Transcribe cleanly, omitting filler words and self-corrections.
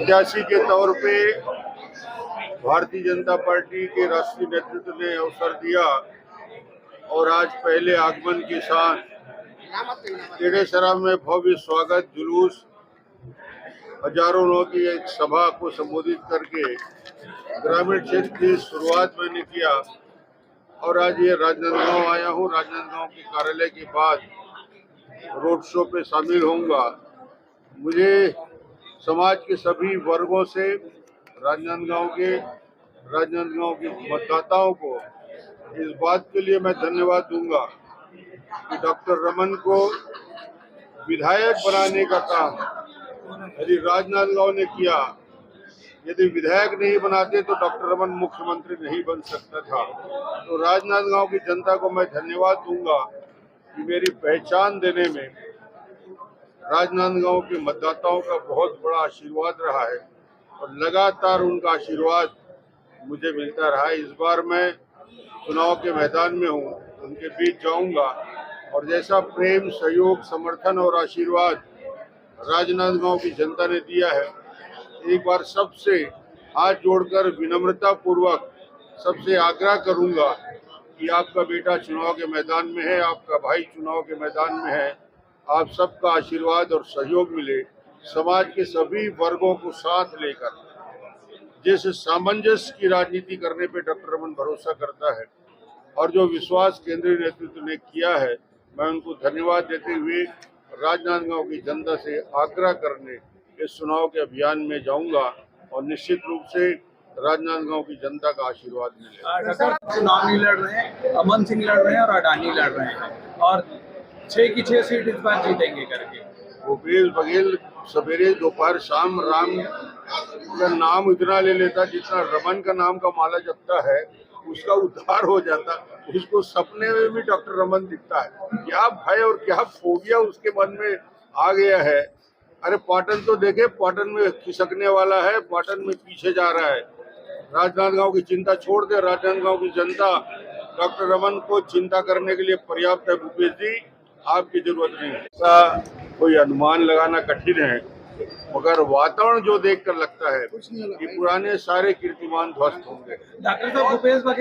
प्रत्याशी के तौर पे भारतीय जनता पार्टी के राष्ट्रीय नेतृत्व ने अवसर दिया और आज पहले आगमन के साथ खेड़ेसरा में भव्य स्वागत जुलूस हजारों लोगों की एक सभा को संबोधित करके ग्रामीण क्षेत्र की शुरुआत मैंने किया और आज ये राजनांदगांव आया हूँ। राजनांदगांव के कार्यालय के बाद रोड शो पे शामिल होऊंगा। मुझे समाज के सभी वर्गों से राजनांदगांव के मतदाताओं को इस बात के लिए मैं धन्यवाद दूंगा कि डॉक्टर रमन को विधायक बनाने का काम यदि राजनांदगांव ने किया। यदि विधायक नहीं बनाते तो डॉक्टर रमन मुख्यमंत्री नहीं बन सकता था। तो राजनांदगांव की जनता को मैं धन्यवाद दूंगा कि मेरी पहचान देने में राजनांदगांव के मतदाताओं का बहुत बड़ा आशीर्वाद रहा है और लगातार उनका आशीर्वाद मुझे मिलता रहा है। इस बार मैं चुनाव के मैदान में हूँ, उनके बीच जाऊंगा और जैसा प्रेम, सहयोग, समर्थन और आशीर्वाद राजनांदगांव की जनता ने दिया है, एक बार सबसे हाथ जोड़कर विनम्रता पूर्वक सबसे आग्रह करूंगा कि आपका बेटा चुनाव के मैदान में है, आपका भाई चुनाव के मैदान में है। आप सबका आशीर्वाद और सहयोग मिले। समाज के सभी वर्गों को साथ लेकर जिस सामंजस्य की राजनीति करने पे डॉक्टर रमन भरोसा करता है और जो विश्वास केंद्रीय नेतृत्व ने किया है, मैं उनको धन्यवाद देते हुए राजनांदगांव की जनता से आग्रह करने इस चुनाव के अभियान में जाऊंगा और निश्चित रूप से राजनांदगांव की जनता का आशीर्वाद मिलेगा। डॉक्टर चुनाव नहीं लड़ रहे हैं, अमन सिंह लड़ रहे हैं और अडानी लड़ रहे हैं और 6 की 6 सीट इस बार जीतेंगे करके। भूपेश बघेल सवेरे दोपहर शाम राम का नाम इतना ले लेता जितना रमन का नाम का माला जपता है उसका उद्धार हो जाता। उसको सपने में भी डॉक्टर रमन दिखता है। क्या भय और क्या फोबिया उसके मन में आ गया है। अरे पाटन तो देखे, पाटन में खिसकने वाला है, पाटन में पीछे जा रहा है। राजनांदगांव की चिंता छोड़ दे। राजनांदगांव की जनता डॉक्टर रमन को चिंता करने के लिए पर्याप्त है। भूपेश जी, आपकी जरूरत नहीं है। इसका कोई अनुमान लगाना कठिन है, मगर वातावरण जो देखकर लगता है कि पुराने सारे कीर्तिमान ध्वस्त होंगे। डॉक्टर साहब, भूपेश बघेल